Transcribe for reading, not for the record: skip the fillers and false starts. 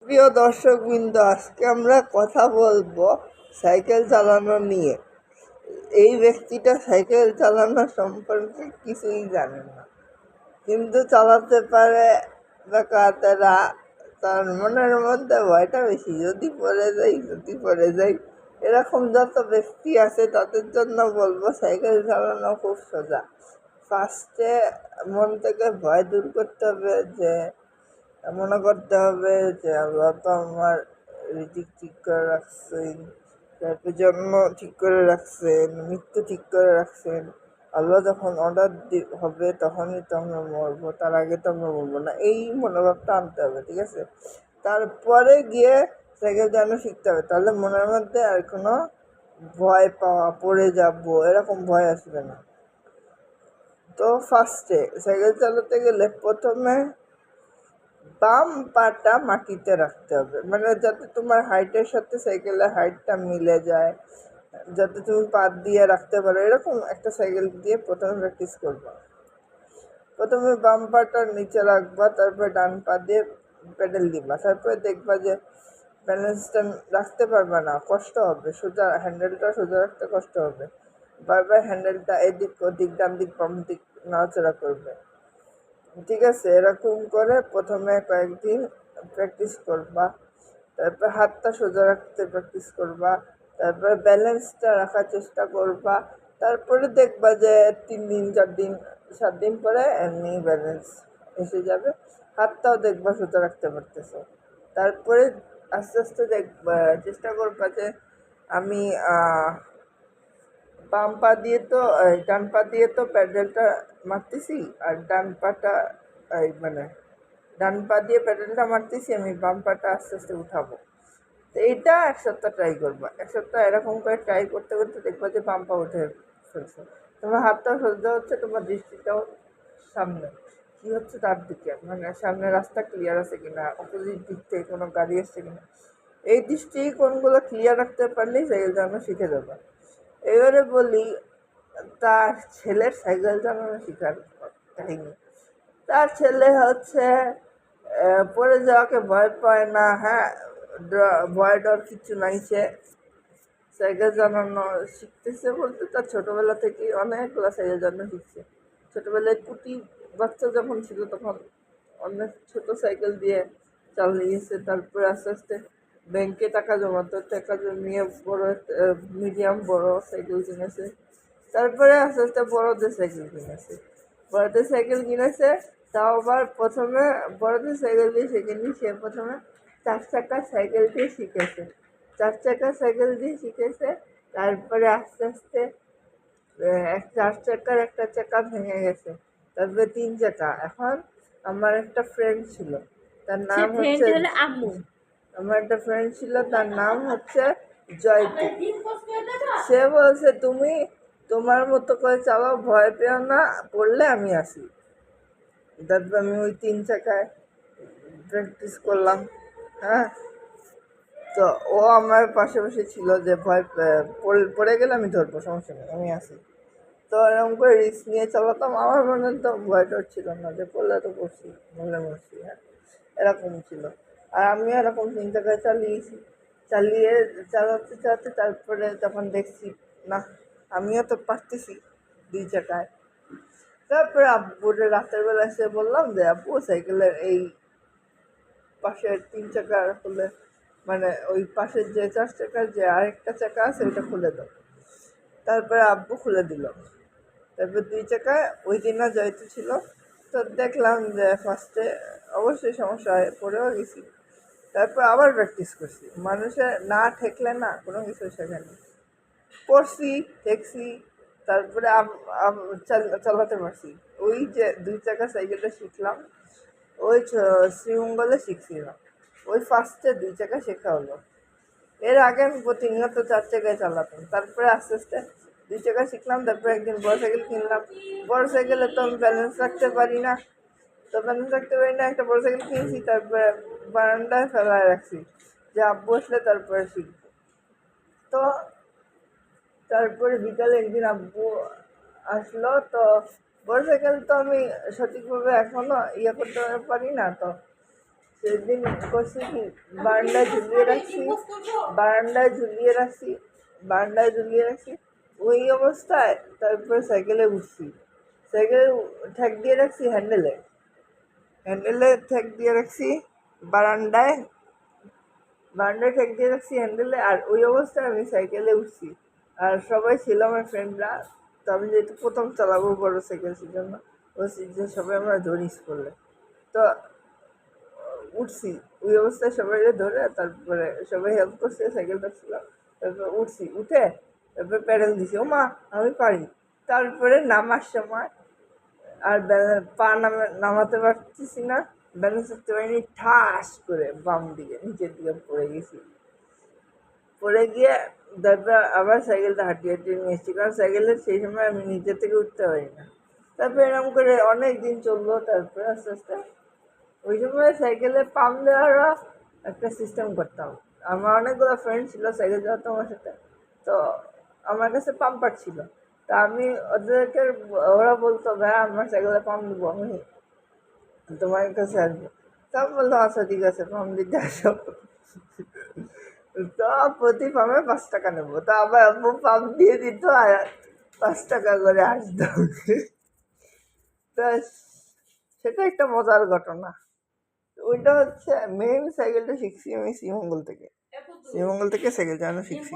প্রিয় দর্শকবৃন্দ, আজকে আমরা কথা বলবো সাইকেল চালানো নিয়ে। এই ব্যক্তিটা সাইকেল চালানো সম্পর্কে কিছুই জানে না, কিন্তু চালাতে পারে বেকাতেরা। তার মনের মধ্যে ভয়টা বেশি, যদি পড়ে যাই। এরকম যত ব্যক্তি আছে তাদের জন্য বলবো সাইকেল চালানো খুব সোজা। ফার্স্টে মন থেকে ভয় দূর করতে হবে, যে মনে করতে হবে যে আল্লাহ তো আমার রিজিক ঠিক করে রাখছেন, তারপর জন্ম ঠিক করে রাখছেন, মৃত্যু ঠিক করে রাখছেন। আল্লাহ যখন অর্ডার হবে তখনই তো আমরা মরবো, তার আগে তো আমরা মরবো না। এই মনোভাবটা আনতে হবে, ঠিক আছে? তারপরে গিয়ে সাইকেল চালানো শিখতে হবে, তাহলে মনের মধ্যে আর কোনো ভয় পাওয়া, পড়ে যাবো এরকম ভয় আসবে না। তো ফার্স্টে সাইকেল চালাতে গেলে প্রথমে বাম পাটা মাটিতে রাখতে হবে, মানে যাতে তোমার হাইটের সাথে সাইকেলের হাইটটা মিলে যায়, যাতে তুমি পা দিয়ে রাখতে পারো। এরকম একটা সাইকেল দিয়ে প্রথমে প্র্যাকটিস করবা। প্রথমে বাম পাটা নিচে রাখবা, তারপর ডান পা দিয়ে প্যাডেল দিবা। তারপরে দেখবা যে ব্যালেন্সটা রাখতে পারবা না, কষ্ট হবে, সোজা হ্যান্ডেলটা সোজা রাখতে কষ্ট হবে। বারবার হ্যান্ডেলটা এদিক ওদিক, ডান দিক বাম দিক নাড়াচাড়া করবে, ঠিক আছে? এরকম করে প্রথমে কয়েকদিন প্র্যাকটিস করবা, তারপর হাতটা সোজা রাখতে প্র্যাকটিস করবা, তারপর ব্যালেন্সটা রাখার চেষ্টা করবা। তারপরে দেখবা যে 3 দিন 4 দিন 7 দিন পরে এমনি ব্যালেন্স এসে যাবে, হাতটাও দেখবা সোজা রাখতে পারতেছো। তারপরে আস্তে আস্তে দেখবা, চেষ্টা করবা যে আমি বাম পা দিয়ে তো ডান পা দিয়ে তো প্যাডেলটা মারতেছি, আর ডান পা দিয়ে প্যাডেলটা মারতেছি, আমি বাম পাটা আস্তে আস্তে উঠাবো। তো এইটা 1 সপ্তাহ ট্রাই করবা। 1 সপ্তাহ এরকম করে ট্রাই করতে করতে দেখবা যে বাম পা উঠে ফেলছো। তোমার হাতটাও সোজা হচ্ছে, তোমার দৃষ্টিটাও সামনে কি হচ্ছে তার দিকে, মানে সামনে রাস্তা ক্লিয়ার আছে কিনা, অপোজিট দিক থেকে কোনো গাড়ি আসছে কিনা, এই দৃষ্টিকোণগুলো ক্লিয়ার রাখতে পারলেই সাইকেল চালানো শিখে যাবে। এবারে বলি তার ছেলের সাইকেল চালানো শেখার কাহিনী। তার ছেলে হচ্ছে পড়ে যাওয়াকে ভয় পায় না, হ্যাঁ, ভয় ডর কিছু নাই। সে সাইকেল চালানো শিখতেছে বলতে তার ছোটোবেলা থেকেই অনেকগুলো সাইকেল চালানো শিখছে। ছোটোবেলায় কুটি বাচ্চা যখন ছিল তখন অনেক ছোট সাইকেল দিয়ে চালিয়েছে। তারপরে আস্তে আস্তে ব্যাংকে টাকা জমাতো, টাকা জমিয়ে বড় মিডিয়াম বড় সাইকেল কিনেছে। তারপরে আস্তে আস্তে বড়দের সাইকেল কিনেছে। তাও আবার প্রথমে বড়দের সাইকেল দিয়ে শেখেনি, সে প্রথমে 4 চাকার সাইকেল দিয়ে শিখেছে। 4 চাকার সাইকেল দিয়ে শিখেছে। তারপরে আস্তে আস্তে 4 চাকার একটা চাকা ভেঙে গেছে, তারপরে 3 চাকা। এখন আমার একটা ফ্রেন্ড ছিল, তার নাম হচ্ছে জয়তী। সে বলছে তুমি তোমার মতো করে চালাও, ভয় পেও না, পড়লে আমি আসি। তারপর আমি ওই 3 চাকায় প্র্যাকটিস করলাম। হ্যাঁ, তো ও আমার পাশাপাশি ছিল, যে পড়ে গেলে আমি ধরবো, সমস্যা নেই, আমি আসি। তো এরকম করে রিস্ক নিয়ে চালাতাম। আমার মনে তো ভয় ডর ছিল না, যে পড়লে তো পড়ছি, মরলে মরছি। হ্যাঁ, এরকম ছিল। আর আমিও এরকম 3 চাকায় চালিয়ে চালাতে চালাতে তারপরে যখন দেখছি না, আমিও তো পারতেছি 2 চাকায়। তারপরে আব্বুরে রাতের বেলা এসে বললাম যে আব্বু সাইকেলের এই পাশের 3 চাকা খুলে, মানে ওই পাশের যে 4 চাকার যে আরেকটা চাকা আছে ওইটা খুলে দাও। তারপরে আব্বু খুলে দিল। তারপর 2 চাকায় ওই দিনও যাইতে ছিল। তো দেখলাম যে ফার্স্টে অবশ্যই সমস্যা হয়, পড়েও গেছি। তারপর আবার প্র্যাকটিস করছি। মানুষের না ঠেকলে না কোনো কিছু শেখে না। পড়ছি, ঠেকছি, তারপরে চালাতে পারছি। ওই যে 2 চাকা সাইকেলটা শিখলাম, ওই শ্রীমঙ্গলে শিখছিলাম। ওই ফার্স্টে 2 চাকা শেখা হলো। এর আগে আমি প্রতিনিয়ত 4 চাকায় চালাতাম। তারপরে আস্তে আস্তে 2 চাকা শিখলাম। তারপরে একদিন বড় সাইকেল কিনলাম। বড় সাইকেলে তো আমি ব্যালেন্স রাখতে পারি না, একটা বড় সাইকেল কিনেছি। তারপরে বারান্দায় ফেলায় রাখছি, যে আব্বু আসলে তারপরে শিখবো। তো তারপরে বিকালে একদিন আব্বু আসলো, তো বড় সাইকেল তো আমি সঠিকভাবে এখনো করতে পারি না। তো সেদিন করছি কি বারান্দায় ঝুলিয়ে রাখছি বারান্দায় ঝুলিয়ে রাখছি বারান্দায় ঝুলিয়ে রাখছি ওই অবস্থায় তারপরে সাইকেলে উঠছি সাইকেলে ঠেক দিয়ে রাখছি হ্যান্ডেলে ঠেক দিয়ে রাখছি বারান্দায় বারান্দায় ঠেক দিয়ে রাখছি হ্যান্ডেলে আর ওই অবস্থায় আমি সাইকেলে উঠছি আর সবাই ছিল আমার ফ্রেন্ডরা তো আমি যেহেতু প্রথম চালাবো বড় সাইকেল সেজন্য বলছি যে সবাই আমরা ধরি স্কুলে তো উঠছি ওই অবস্থায় সবাই ধরে তারপরে সবাই হেল্প করছে সাইকেল টাকছিল তারপরে উঠছি উঠে তারপরে প্যাডেল দিছি ও মা আমি পারি তারপরে নামার সময় আর পা নামাতে পারতেছি না ব্যালেন্স করতে পারিনি ঠাস করে বাম দিকে নিচের দিকে পড়ে গেছি পড়ে গিয়ে তারপর আবার সাইকেলটা হাঁটিয়ে হাঁটিয়ে নিয়ে এসেছি কারণ সাইকেলের সেই সময় আমি নিচে থেকে উঠতে পারি না তারপরে এরকম করে অনেক দিন চললো তারপরে আস্তে আস্তে ওই সময় সাইকেলে পাম্প দেওয়ারও একটা সিস্টেম করতাম আমার অনেকগুলো ফ্রেন্ড ছিল সাইকেল চালাতো আমার সাথে তো আমার কাছে পাম্পার ছিল তা আমি ওদেরকে ওরা বলতো ভাই আমার সাইকেলে পাম্প দেবো আমি তোমার কাছে আসবো তা আমি বললাম আচ্ছা ঠিক আছে পাম্প দিতে আসো তো প্রতি পাম্পে 5 টাকা নেবো তো আবার আব্বু পাম্প দিয়ে দিত আর 5 টাকা করে আসতো তা সেটা একটা মজার ঘটনা ওইটা হচ্ছে মেইন সাইকেলটা শিখছি আমি শ্রীমঙ্গল থেকে সাইকেল চালানো শিখছি